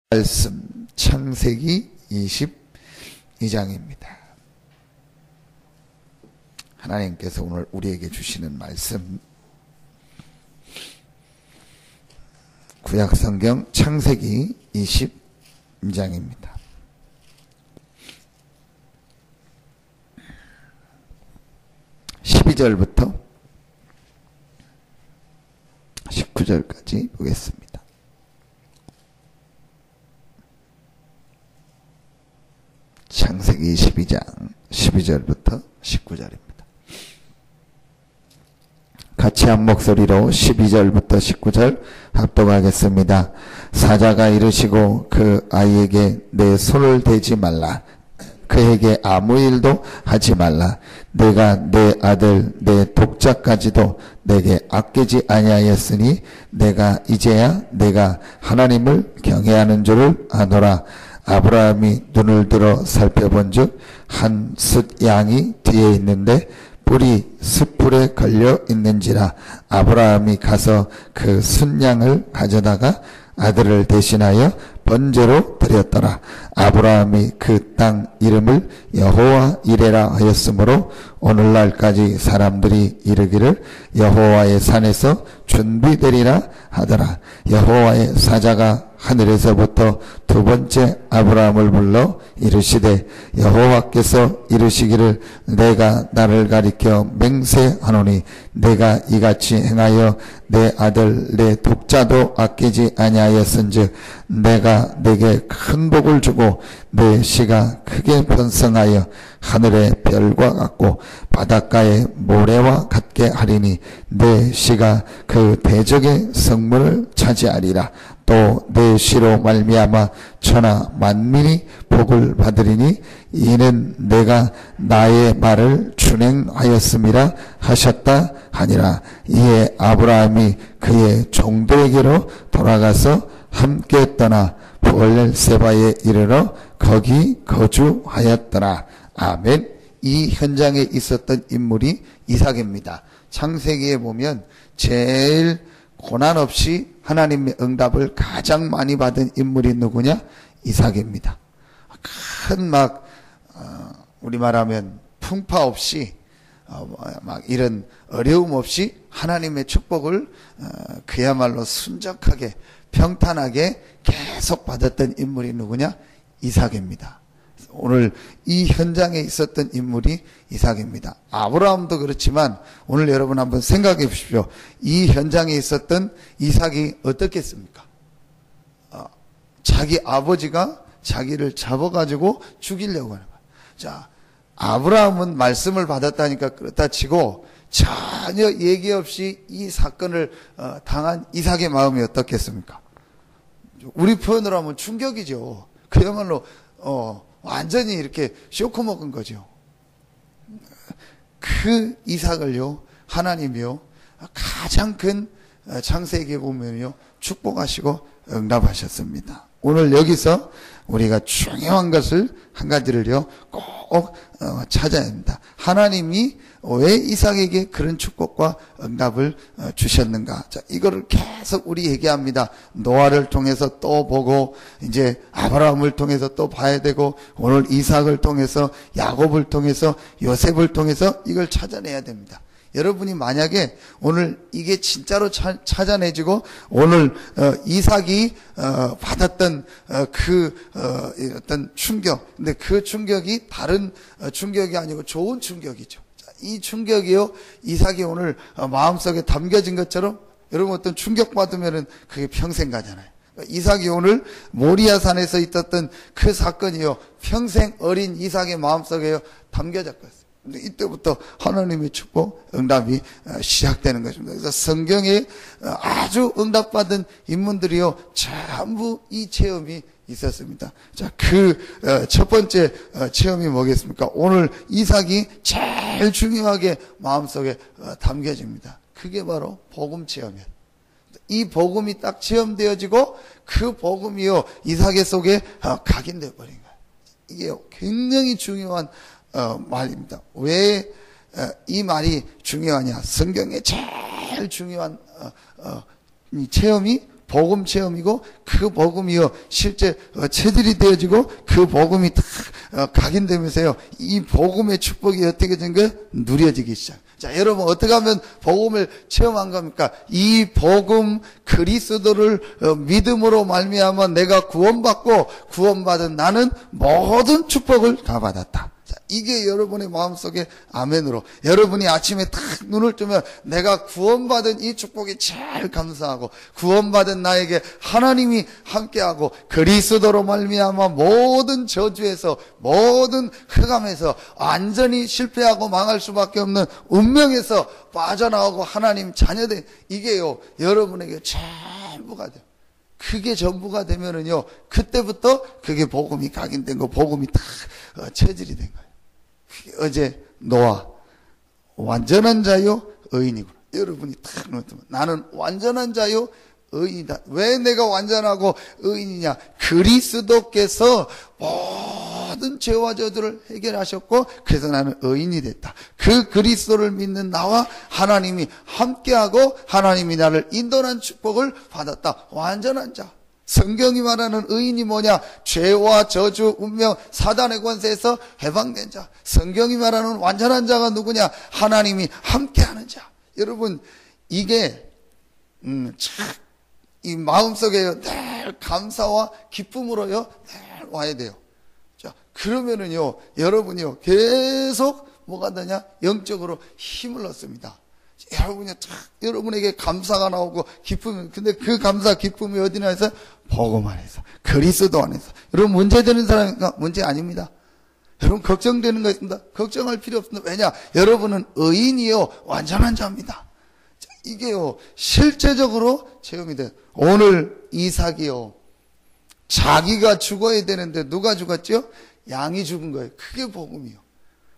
말씀 창세기 22장입니다. 하나님께서 오늘 우리에게 주시는 말씀 구약성경 창세기 22장입니다. (12절부터) (19절까지) 보겠습니다. 창세기 22장 12절부터 19절입니다. 같이 한 목소리로 12절부터 19절 합독하겠습니다. 사자가 이르시고 그 아이에게 내 손을 대지 말라. 그에게 아무 일도 하지 말라. 내가 내 아들 내 독자까지도 내게 아끼지 아니하였으니 내가 이제야 내가 하나님을 경외하는 줄을 아노라. 아브라함이 눈을 들어 살펴본즉 한 숫 양이 뒤에 있는데 뿔이 숯불에 걸려 있는지라. 아브라함이 가서 그 숫양을 가져다가 아들을 대신하여 번제로 드렸더라. 아브라함이 그 땅 이름을 여호와 이레라 하였으므로 오늘날까지 사람들이 이르기를 여호와의 산에서 준비되리라 하더라. 여호와의 사자가 하늘에서부터 두 번째 아브라함을 불러 이르시되 여호와께서 이르시기를 내가 나를 가리켜 맹세하노니 내가 이같이 행하여 내 아들 내 독자도 아끼지 아니하였은즉 내가 내게 큰 복을 주고 내 씨가 크게 번성하여 하늘의 별과 같고 바닷가의 모래와 같게 하리니 내 씨가 그 대적의 성문을 차지하리라. 또 내 씨로 말미암아 천하 만민이 복을 받으리니 이는 내가 나의 말을 준행하였음이라 하셨다 하니라. 이에 아브라함이 그의 종들에게로 돌아가서 함께 떠나 부엘세바에 이르러 거기 거주하였더라. 아멘. 이 현장에 있었던 인물이 이삭입니다. 창세기에 보면 제일 고난 없이 하나님의 응답을 가장 많이 받은 인물이 누구냐? 이삭입니다. 큰 우리 말하면 풍파 없이 이런 어려움 없이 하나님의 축복을 그야말로 순적하게 평탄하게 계속 받았던 인물이 누구냐? 이삭입니다. 오늘 이 현장에 있었던 인물이 이삭입니다. 아브라함도 그렇지만 오늘 여러분 한번 생각해 보십시오. 이 현장에 있었던 이삭이 어떻겠습니까? 자기 아버지가 자기를 잡아가지고 죽이려고 하는 거예요. 자, 아브라함은 말씀을 받았다니까 그렇다 치고 전혀 얘기 없이 이 사건을 당한 이삭의 마음이 어떻겠습니까? 우리 표현으로 하면 충격이죠. 그야말로 완전히 이렇게 쇼크 먹은 거죠. 그 이삭을요, 하나님이요, 가장 큰 창세기에 보면요, 축복하시고 응답하셨습니다. 오늘 여기서 우리가 중요한 것을 한 가지를요, 꼭 찾아야 합니다. 하나님이 왜 이삭에게 그런 축복과 응답을 주셨는가? 자, 이거를 계속 우리 얘기합니다. 노아를 통해서 또 보고, 이제 아브라함을 통해서 또 봐야 되고, 오늘 이삭을 통해서, 야곱을 통해서, 요셉을 통해서 이걸 찾아내야 됩니다. 여러분이 만약에 오늘 이게 진짜로 찾아내지고 오늘 이삭이 받았던 어떤 충격, 근데 그 충격이 다른 충격이 아니고 좋은 충격이죠. 이 충격이요, 이삭이 오늘 마음속에 담겨진 것처럼 여러분 어떤 충격 받으면은 그게 평생 가잖아요. 이삭이 오늘 모리아산에서 있었던 그 사건이요, 평생 어린 이삭의 마음속에요 담겨졌거든요. 근데 이때부터 하나님의 축복, 응답이 시작되는 것입니다. 그래서 성경에 아주 응답받은 인물들이요, 전부 이 체험이 있었습니다. 자, 그 첫 번째 체험이 뭐겠습니까? 오늘 이삭이 제일 중요하게 마음속에 담겨집니다. 그게 바로 복음 체험이에요. 이 복음이 딱 체험되어지고 그 복음이요, 이삭의 속에 각인되어 버린 거예요. 이게 굉장히 중요한 말입니다. 왜 이 말이 중요하냐? 성경의 제일 중요한 이 체험이 복음 체험이고 그 복음이요 실제 체질이 되어지고 그 복음이 다 각인되면서요 이 복음의 축복이 어떻게 된 거예요? 누려지기 시작. 자, 여러분 어떻게 하면 복음을 체험한 겁니까? 이 복음 그리스도를 믿음으로 말미암아 내가 구원받고 구원받은 나는 모든 축복을 다 받았다. 자, 이게 여러분의 마음속에 아멘으로 여러분이 아침에 딱 눈을 뜨면 내가 구원받은 이 축복이 제일 감사하고 구원받은 나에게 하나님이 함께하고 그리스도로 말미암아 모든 저주에서 모든 흑암에서 완전히 실패하고 망할 수밖에 없는 운명에서 빠져나오고 하나님 자녀된 이게요 여러분에게 전부가 돼요. 그게 전부가 되면은요 그때부터 그게 복음이 각인된 거 복음이 딱 체질이 된 거예요. 어제 노아 완전한 자요 의인이구나. 여러분이 딱 놓으면 나는 완전한 자요 의인이다. 왜 내가 완전하고 의인이냐? 그리스도께서 모든 죄와 저주를 해결하셨고 그래서 나는 의인이 됐다. 그 그리스도를 믿는 나와 하나님이 함께하고 하나님이 나를 인도하는 축복을 받았다. 완전한 자. 성경이 말하는 의인이 뭐냐? 죄와 저주, 운명, 사단의 권세에서 해방된 자. 성경이 말하는 완전한 자가 누구냐? 하나님이 함께하는 자. 여러분 이게 참 이 마음속에 늘 감사와 기쁨으로요 늘 와야 돼요. 자 그러면은요 여러분이요 계속 뭐가 되냐? 영적으로 힘을 얻습니다. 여러분이 여러분에게 감사가 나오고 기쁨이 근데 그 감사 기쁨이 어디나 해서 복음 안에서 그리스도 안에서 여러분 문제되는 사람인가? 문제 아닙니다. 여러분 걱정되는 거 있습니다. 걱정할 필요 없습니다. 왜냐? 여러분은 의인이요 완전한 자입니다. 이게요 실제적으로 체험이 돼요. 오늘 이삭이요 자기가 죽어야 되는데 누가 죽었죠? 양이 죽은 거예요. 그게 복음이요.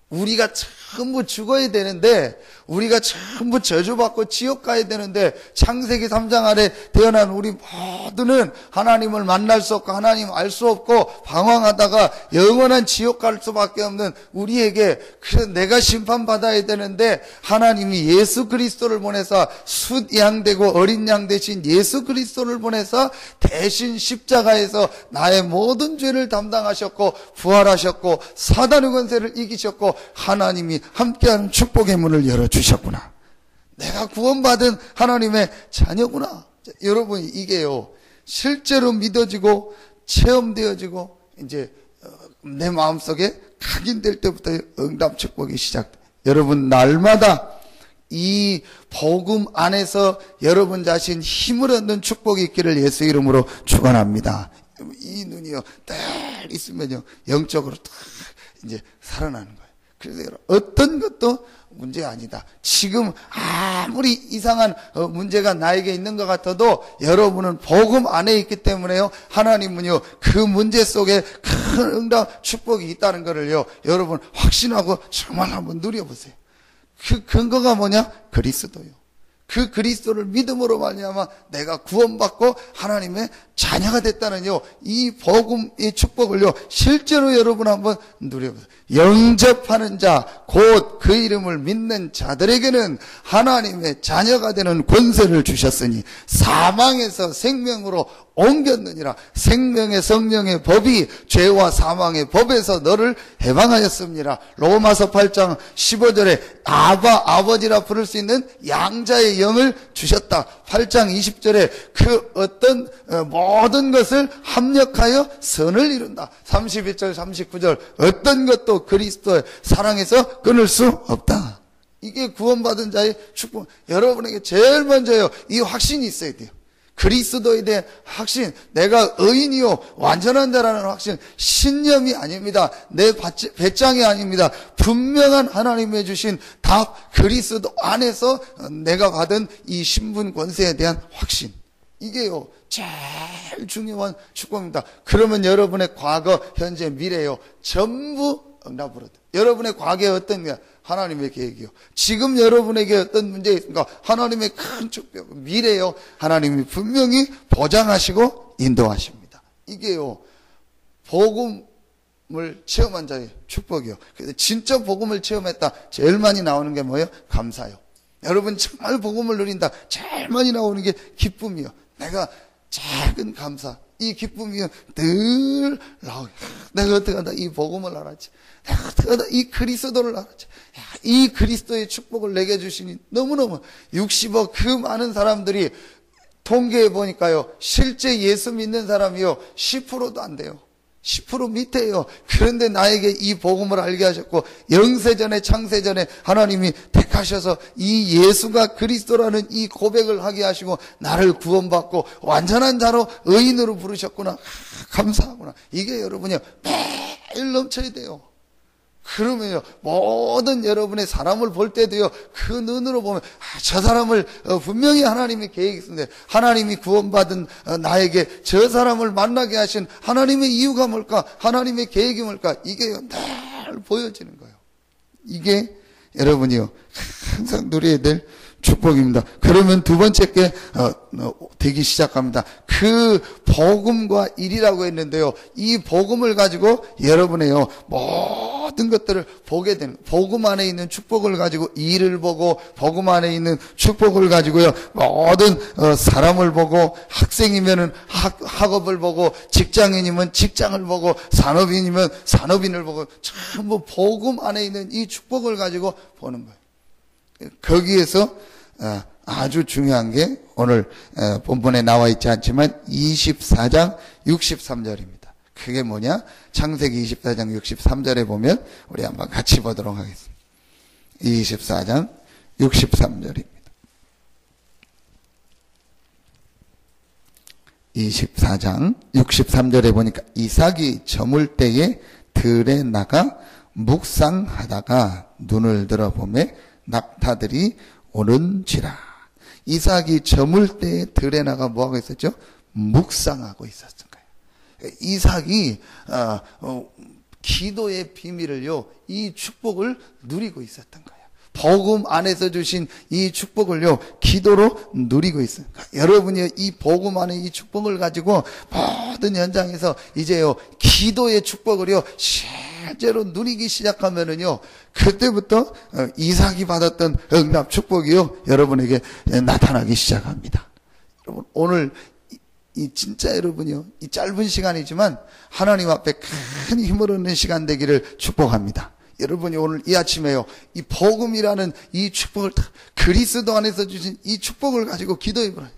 우리가 전부 죽어야 되는데 우리가 전부 저주받고 지옥 가야 되는데 창세기 3장 아래 태어난 우리 모두는 하나님을 만날 수 없고 하나님 알 수 없고 방황하다가 영원한 지옥 갈 수밖에 없는 우리에게 그래서 내가 심판받아야 되는데 하나님이 예수 그리스도를 보내서 숫양 되고 어린 양 대신 예수 그리스도를 보내서 대신 십자가에서 나의 모든 죄를 담당하셨고 부활하셨고 사단의 권세를 이기셨고 하나님이 함께하는 축복의 문을 열어주셨구나. 내가 구원받은 하나님의 자녀구나. 자, 여러분 이게요 실제로 믿어지고 체험되어지고 이제 내 마음속에 각인될 때부터 응답 축복이 시작돼. 여러분 날마다 이 복음 안에서 여러분 자신 힘을 얻는 축복이 있기를 예수 이름으로 축원합니다. 이 눈이요 딱 있으면요 영적으로 딱 이제 살아나는 거예요. 그래서 여러분 어떤 것도 문제 아니다. 지금 아무리 이상한 문제가 나에게 있는 것 같아도 여러분은 복음 안에 있기 때문에요. 하나님은요 그 문제 속에 큰 응답 축복이 있다는 것을요 여러분 확신하고 정말 한번 누려보세요. 그 근거가 뭐냐? 그리스도요. 그 그리스도를 믿음으로 말미암아 내가 구원받고 하나님의 자녀가 됐다는요 이 복음의 축복을요 실제로 여러분 한번 누려보세요. 영접하는 자 곧 그 이름을 믿는 자들에게는 하나님의 자녀가 되는 권세를 주셨으니 사망에서 생명으로 옮겼느니라. 생명의 성령의 법이 죄와 사망의 법에서 너를 해방하였습니다. 로마서 8장 15절에 아버지라 부를 수 있는 양자의 영을 주셨다. 8장 20절에 그 어떤 모든 것을 합력하여 선을 이룬다. 31절 39절 어떤 것도 그리스도의 사랑에서 끊을 수 없다. 이게 구원받은 자의 축복. 여러분에게 제일 먼저요 이 확신이 있어야 돼요. 그리스도에 대한 확신, 내가 의인이요 완전한 자라는 확신, 신념이 아닙니다. 내 배짱이 아닙니다. 분명한 하나님이 주신 답, 그리스도 안에서 내가 받은 이 신분 권세에 대한 확신. 이게요 제일 중요한 축복입니다. 그러면 여러분의 과거, 현재, 미래요 전부 응답으로 돼. 여러분의 과거에 어떤 게 하나님의 계획이요. 지금 여러분에게 어떤 문제 있습니까? 하나님의 큰 축복, 미래요. 하나님이 분명히 보장하시고 인도하십니다. 이게요, 복음을 체험한 자의 축복이요. 그래서 진짜 복음을 체험했다. 제일 많이 나오는 게 뭐예요? 감사요. 여러분 정말 복음을 누린다. 제일 많이 나오는 게 기쁨이요. 내가 작은 감사, 이 기쁨이 늘 나오게. 내가 어떻게 하다 이 복음을 알았지. 내가 어떻게 하다 이 그리스도를 알았지. 이 그리스도의 축복을 내게 주시니 너무너무 60억 그 많은 사람들이 통계해 보니까요, 실제 예수 믿는 사람이요 10%도 안 돼요. 10% 밑에요. 그런데 나에게 이 복음을 알게 하셨고, 영세전에 창세전에 하나님이 택하셔서 이 예수가 그리스도라는 이 고백을 하게 하시고 나를 구원받고 완전한 자로 의인으로 부르셨구나. 감사하구나. 이게 여러분이요 매일 넘쳐야 돼요. 그러면요, 모든 여러분의 사람을 볼 때도요, 그 눈으로 보면, 저 사람을 분명히 하나님의 계획이 있는데, 하나님이 구원받은 나에게 저 사람을 만나게 하신 하나님의 이유가 뭘까? 하나님의 계획이 뭘까? 이게요, 늘 보여지는 거예요. 이게 여러분이요, 항상 누려야 될 축복입니다. 그러면 두 번째 게 되기 시작합니다. 그 복음과 일이라고 했는데요, 이 복음을 가지고 여러분의요 모든 것들을 보게 되는, 복음 안에 있는 축복을 가지고 일을 보고, 복음 안에 있는 축복을 가지고요 모든 사람을 보고, 학생이면은 학업을 보고, 직장인이면 직장을 보고, 산업인이면 산업인을 보고, 전부 복음 안에 있는 이 축복을 가지고 보는 거예요. 거기에서 아주 중요한 게 오늘 본문에 나와 있지 않지만 24장 63절입니다. 그게 뭐냐? 창세기 24장 63절에 보면 우리 한번 같이 보도록 하겠습니다. 24장 63절입니다. 24장 63절에 보니까 이삭이 저물 때에 들에 나가 묵상하다가 눈을 들어보매 낙타들이 오는지라. 이삭이 저물 때에 들에 나가 뭐하고 있었죠? 묵상하고 있었던 거예요. 이삭이 기도의 비밀을요, 이 축복을 누리고 있었던 거예요. 복음 안에서 주신 이 축복을요, 기도로 누리고 있어요. 여러분이 이 복음 안에 이 축복을 가지고 모든 현장에서 이제요, 기도의 축복을요, 실제로 누리기 시작하면은요, 그때부터 이삭이 받았던 응답 축복이요, 여러분에게 나타나기 시작합니다. 여러분, 오늘 이 진짜 여러분이요, 이 짧은 시간이지만 하나님 앞에 큰 힘을 얻는 시간 되기를 축복합니다. 여러분이 오늘 이 아침에요, 이 복음이라는 이 축복을, 그리스도 안에서 주신 이 축복을 가지고 기도해 보라.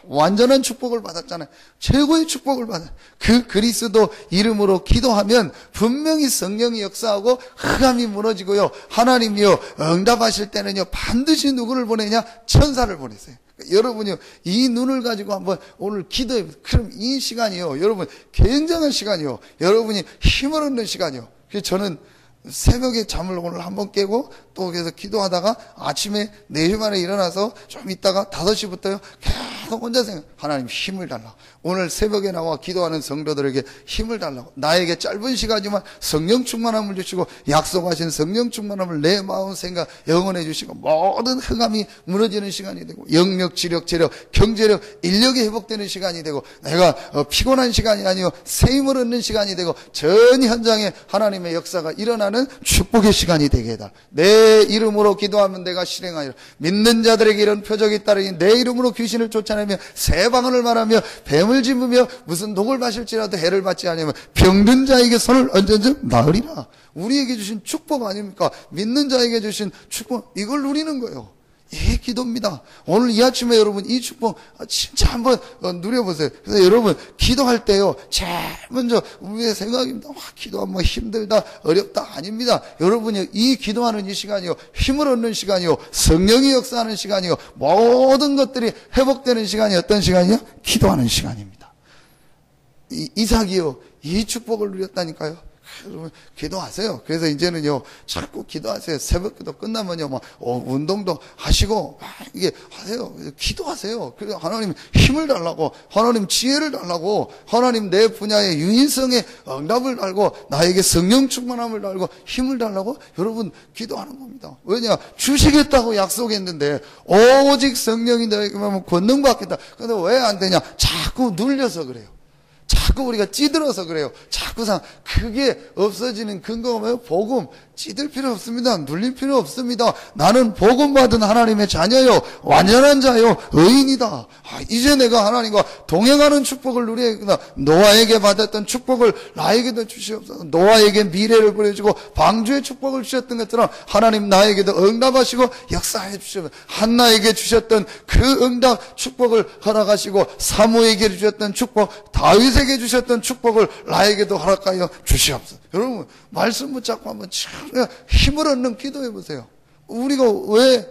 완전한 축복을 받았잖아요. 최고의 축복을 받아요. 그 그리스도 이름으로 기도하면 분명히 성령이 역사하고 흑암이 무너지고요, 하나님이요 응답하실 때는요 반드시 누구를 보내냐? 천사를 보내세요. 여러분이요, 이 눈을 가지고 한번 오늘 기도해 보세요. 그럼 이 시간이요, 여러분 굉장한 시간이요, 여러분이 힘을 얻는 시간이요. 그래서 저는 새벽에 잠을 오늘 한번 깨고 또 그래서 기도하다가 아침에 4시 만에 일어나서 좀 있다가 5시부터요 계속 혼자 생각, 하나님 힘을 달라고, 오늘 새벽에 나와 기도하는 성도들에게 힘을 달라고, 나에게 짧은 시간이지만 성령 충만함을 주시고 약속하신 성령 충만함을 내 마음 생각 영원해 주시고 모든 흑암이 무너지는 시간이 되고, 영력, 지력, 재력, 경제력, 인력이 회복되는 시간이 되고, 내가 피곤한 시간이 아니요 새 힘을 얻는 시간이 되고, 전 현장에 하나님의 역사가 일어나는 축복의 시간이 되게 해달라. 내 이름으로 기도하면 내가 실행하리라. 믿는 자들에게 이런 표적이 따르니 내 이름으로 귀신을 쫓아내며 새 방언을 말하며 뱀을 집으며 무슨 독을 마실지라도 해를 받지 않으면 병든 자에게 손을 얹은즉 나으리라. 우리에게 주신 축복 아닙니까? 믿는 자에게 주신 축복, 이걸 누리는 거예요. 이게 기도입니다. 오늘 이 아침에 여러분 이 축복 진짜 한번 누려보세요. 그래서 여러분 기도할 때요, 제일 먼저 우리의 생각입니다. 기도하면 뭐 힘들다, 어렵다, 아닙니다. 여러분이 이 기도하는 이 시간이요, 힘을 얻는 시간이요, 성령이 역사하는 시간이요, 모든 것들이 회복되는 시간이 어떤 시간이요? 기도하는 시간입니다. 이삭이요, 이 축복을 누렸다니까요. 여러분 기도하세요. 그래서 이제는요 자꾸 기도하세요. 새벽 기도 끝나면요 막 운동도 하시고 막 이게 하세요. 기도하세요. 그래서 하나님 힘을 달라고, 하나님 지혜를 달라고, 하나님 내 분야의 유인성에 응답을 달고, 나에게 성령 충만함을 달고 힘을 달라고 여러분 기도하는 겁니다. 왜냐? 주시겠다고 약속했는데 오직 성령이 너에게만 권능 받겠다. 근데 왜 안 되냐? 자꾸 눌려서 그래요. 자꾸 우리가 찌들어서 그래요. 자꾸상 그게 없어지는 근거가 뭐예요? 복음. 찌들 필요 없습니다. 눌릴 필요 없습니다. 나는 복음 받은 하나님의 자녀요. 완전한 자요. 의인이다. 이제 내가 하나님과 동행하는 축복을 누리겠구나. 노아에게 받았던 축복을 나에게도 주시옵소서. 노아에게 미래를 보여주고 방주의 축복을 주셨던 것처럼 하나님 나에게도 응답하시고 역사해 주시옵소서. 한나에게 주셨던 그 응답 축복을 허락하시고 사무에게 주셨던 축복, 다윗에게 주셨던 축복을 나에게도 허락하여 주시옵소서. 여러분 말씀 붙잡고 한번 힘을 얻는 기도해 보세요. 우리가 왜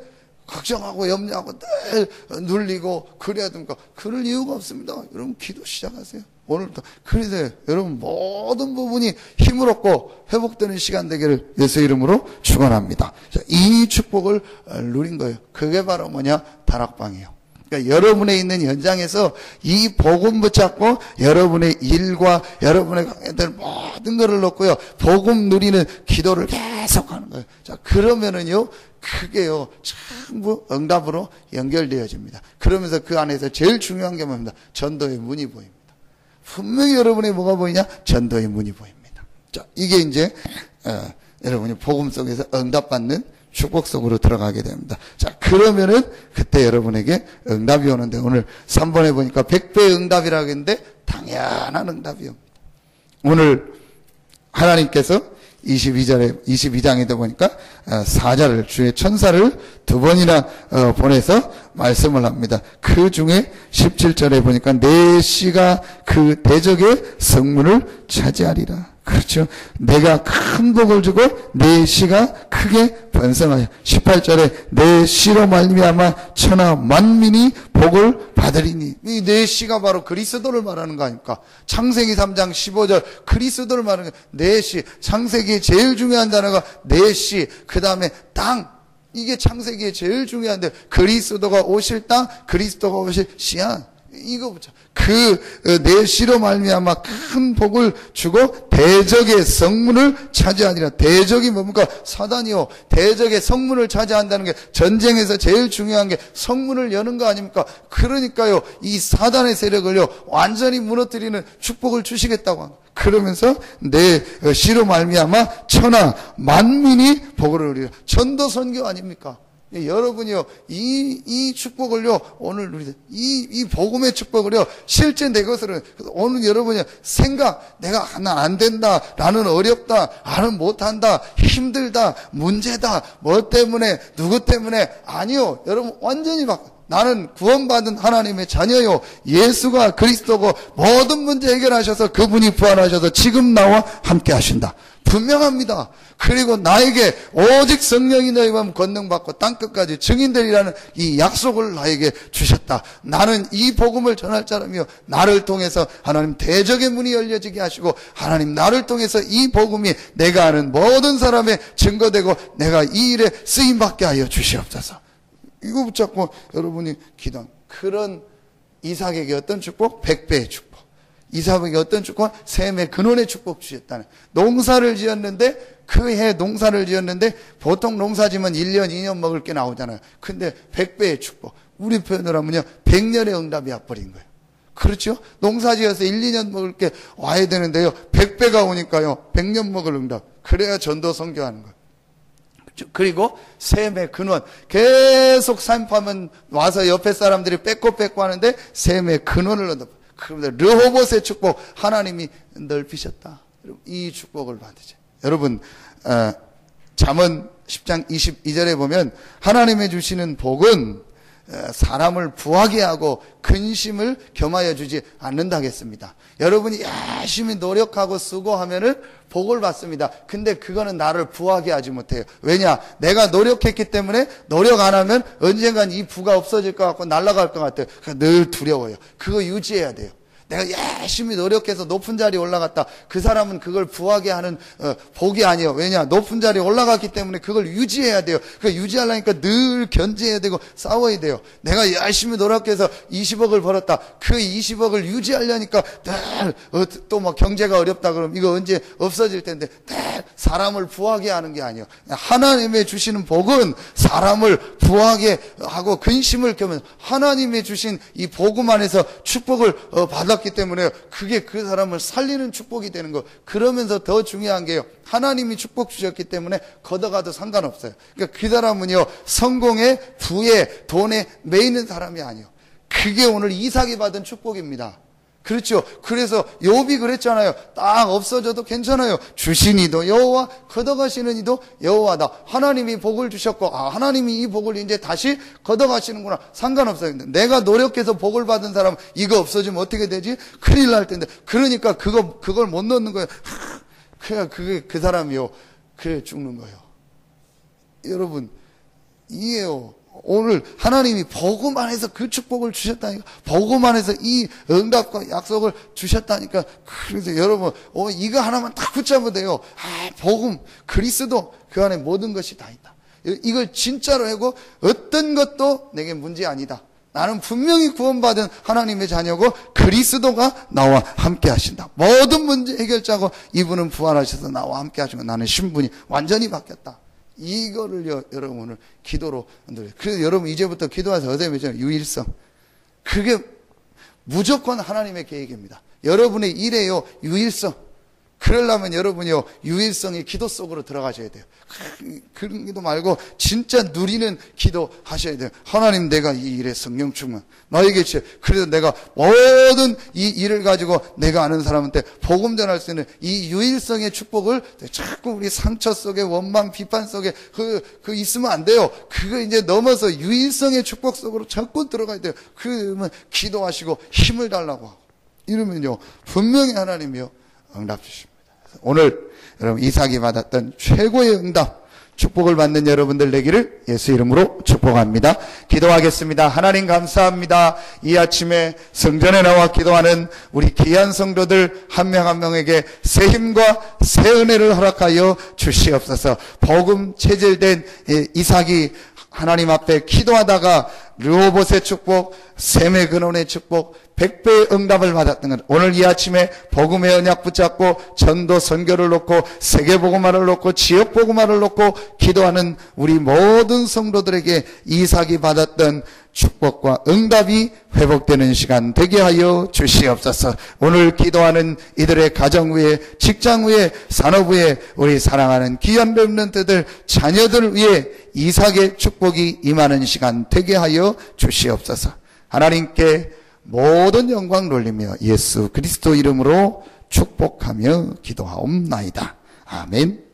걱정하고 염려하고 늘 눌리고 그래야 됩니까? 그럴 이유가 없습니다. 여러분 기도 시작하세요. 오늘부터. 그래서 여러분 모든 부분이 힘을 얻고 회복되는 시간 되기를 예수 이름으로 축원합니다. 이 축복을 누린 거예요. 그게 바로 뭐냐? 다락방이에요. 그러니까 여러분의 있는 현장에서 이 복음 붙잡고 여러분의 일과 여러분의 강의들 모든 것을 놓고요. 복음 누리는 기도를 계속 하는 거예요. 자, 그러면은요. 크게요. 전부 응답으로 연결되어집니다. 그러면서 그 안에서 제일 중요한 게 뭡니까? 전도의 문이 보입니다. 분명히 여러분이 뭐가 보이냐? 전도의 문이 보입니다. 자, 이게 이제 여러분이 복음 속에서 응답받는 축복 속으로 들어가게 됩니다. 자, 그러면은 그때 여러분에게 응답이 오는데 오늘 3번에 보니까 100배의 응답이라고 했는데 당연한 응답이요. 오늘 하나님께서 22장에도 보니까 사자를 주의 천사를 2번이나 보내서 말씀을 합니다. 그 중에 17절에 보니까 내 씨가 그 대적의 성문을 차지하리라. 그렇죠. 내가 큰 복을 주고 내 씨가 크게 번성하여 18절에 내 씨로 말미암아 천하 만민이 복을 받으리니. 이 내 씨가 바로 그리스도를 말하는 거 아닙니까? 창세기 3장 15절 그리스도를 말하는 거예요. 내 씨. 창세기의 제일 중요한 단어가 내 씨. 그 다음에 땅. 이게 창세기의 제일 중요한데 그리스도가 오실 땅, 그리스도가 오실 씨앗. 이거 보자. 내 씨로 말미암아 큰 복을 주고 대적의 성문을 차지하니라. 대적이 뭡니까? 사단이요. 대적의 성문을 차지한다는 게 전쟁에서 제일 중요한 게 성문을 여는 거 아닙니까? 그러니까요. 이 사단의 세력을요. 완전히 무너뜨리는 축복을 주시겠다고 합니다. 그러면서 내 씨로 말미암아 천하 만민이 복을 누리라. 전도 선교 아닙니까? 여러분이요, 이 축복을요, 오늘 누리세요. 이 복음의 축복을요, 실제 내 것으로, 오늘 여러분이 내가, 난 안 된다, 나는 어렵다, 나는 못한다, 힘들다, 문제다, 뭐 때문에, 누구 때문에, 아니요, 여러분, 완전히 나는 구원받은 하나님의 자녀요. 예수가 그리스도고 모든 문제 해결하셔서 그분이 부활하셔서 지금 나와 함께 하신다. 분명합니다. 그리고 나에게 오직 성령이 너희와 권능받고 땅끝까지 증인되리라는 이 약속을 나에게 주셨다. 나는 이 복음을 전할 자라며 나를 통해서 하나님 대적의 문이 열려지게 하시고 하나님 나를 통해서 이 복음이 내가 아는 모든 사람의 증거되고 내가 이 일에 쓰임받게 하여 주시옵소서. 이거 붙잡고 여러분이 기도한 그런 이삭에게 어떤 축복? 100배의 축복. 이삭에게 어떤 축복? 셈의 근원의 축복 주셨다는. 농사를 지었는데 그 해 농사를 지었는데 보통 농사 지면 1년 2년 먹을 게 나오잖아요. 근데 100배의 축복. 우리 표현으로 하면요 100년의 응답이 와버린 거예요. 그렇죠? 농사 지어서 1, 2년 먹을 게 와야 되는데요 100배가 오니까요 100년 먹을 응답. 그래야 전도 선교하는 거예요. 그리고 셈의 근원. 계속 산파면 와서 옆에 사람들이 뺏고 하는데 셈의 근원을 얻어. 그러면 르호봇의 축복 하나님이 넓히셨다. 이 축복을 받으죠. 여러분 잠언 10장 22절에 보면 하나님의 주시는 복은 사람을 부하게 하고 근심을 겸하여 주지 않는다 하겠습니다. 여러분이 열심히 노력하고 수고하면은 복을 받습니다. 근데 그거는 나를 부하게 하지 못해요. 왜냐? 내가 노력했기 때문에 노력 안 하면 언젠간 이 부가 없어질 것 같고 날아갈 것 같아요. 그러니까 늘 두려워요. 그거 유지해야 돼요. 내가 열심히 노력해서 높은 자리에 올라갔다. 그 사람은 그걸 부하게 하는 복이 아니에요. 왜냐? 높은 자리에 올라갔기 때문에 그걸 유지해야 돼요. 그걸 유지하려니까 늘 견제해야 되고 싸워야 돼요. 내가 열심히 노력해서 20억을 벌었다. 그 20억을 유지하려니까 늘 또 막 경제가 어렵다 그러면 이거 언제 없어질 텐데 늘 사람을 부하게 하는 게 아니에요. 하나님의 주시는 복은 사람을 부하게 하고 근심을 겪으면서 하나님의 주신 이 복음 안에서 축복을 받았기 때문에 그게 그 사람을 살리는 축복이 되는 거. 그러면서 더 중요한 게요. 하나님이 축복 주셨기 때문에 걷어가도 상관없어요. 그러니까 그 사람은요, 성공에, 부에, 돈에 매이는 사람이 아니에요. 그게 오늘 이삭이 받은 축복입니다. 그렇죠. 그래서 욥이 그랬잖아요. 딱 없어져도 괜찮아요. 주신 이도 여호와, 걷어가시는 이도 여호와다. 하나님이 복을 주셨고, 하나님이 이 복을 이제 다시 걷어가시는구나. 상관없어요. 내가 노력해서 복을 받은 사람 이거 없어지면 어떻게 되지? 큰일 날 텐데. 그러니까 그걸 못 넣는 거예요. 그냥 그 사람이요. 그래 죽는 거예요. 여러분, 이해요. 오늘 하나님이 복음 안에서 그 축복을 주셨다니까. 복음 안에서 이 응답과 약속을 주셨다니까. 그래서 여러분, 이거 하나만 딱 붙잡으면 돼요. 복음, 그리스도, 그 안에 모든 것이 다 있다. 이걸 진짜로 하고 어떤 것도 내게 문제 아니다. 나는 분명히 구원받은 하나님의 자녀고 그리스도가 나와 함께 하신다. 모든 문제 해결자고 이분은 부활하셔서 나와 함께 하시고 나는 신분이 완전히 바뀌었다. 이거를 여러분 오늘 기도로 드려요. 그래서 여러분 이제부터 기도하면서 얻어내죠. 유일성. 그게 무조건 하나님의 계획입니다. 여러분의 일에요. 유일성. 그러려면 여러분이요. 유일성의 기도 속으로 들어가셔야 돼요. 그런 기도 말고 진짜 누리는 기도 하셔야 돼요. 하나님, 내가 이 일에 성령 충만 너에게 주셔. 그래서 내가 모든 이 일을 가지고 내가 아는 사람한테 복음 전할 수 있는 이 유일성의 축복을 자꾸 우리 상처 속에 원망 비판 속에 그 있으면 안 돼요. 그거 이제 넘어서 유일성의 축복 속으로 자꾸 들어가야 돼요. 그러면 기도하시고 힘을 달라고 하고 이러면요 분명히 하나님이요 응답 주십니다. 오늘 여러분 이삭이 받았던 최고의 응답 축복을 받는 여러분들 되기를 예수 이름으로 축복합니다. 기도하겠습니다. 하나님 감사합니다. 이 아침에 성전에 나와 기도하는 우리 귀한 성도들 한 명 한 명에게 새 힘과 새 은혜를 허락하여 주시옵소서. 복음 체질된 이삭이 하나님 앞에 기도하다가 르호봇의 축복, 셈의 근원의 축복, 100배의 응답을 받았던 것. 오늘 이 아침에 복음의 언약 붙잡고 전도 선교를 놓고 세계복음화를 놓고 지역복음화를 놓고 기도하는 우리 모든 성도들에게 이삭이 받았던 축복과 응답이 회복되는 시간 되게 하여 주시옵소서. 오늘 기도하는 이들의 가정 위에, 직장 위에, 산업 위에 우리 사랑하는 귀한 렘넌트들 자녀들 위에 이삭의 축복이 임하는 시간 되게 하여 주시옵소서. 하나님께 모든 영광 돌리며 예수 그리스도 이름으로 축복하며 기도하옵나이다. 아멘.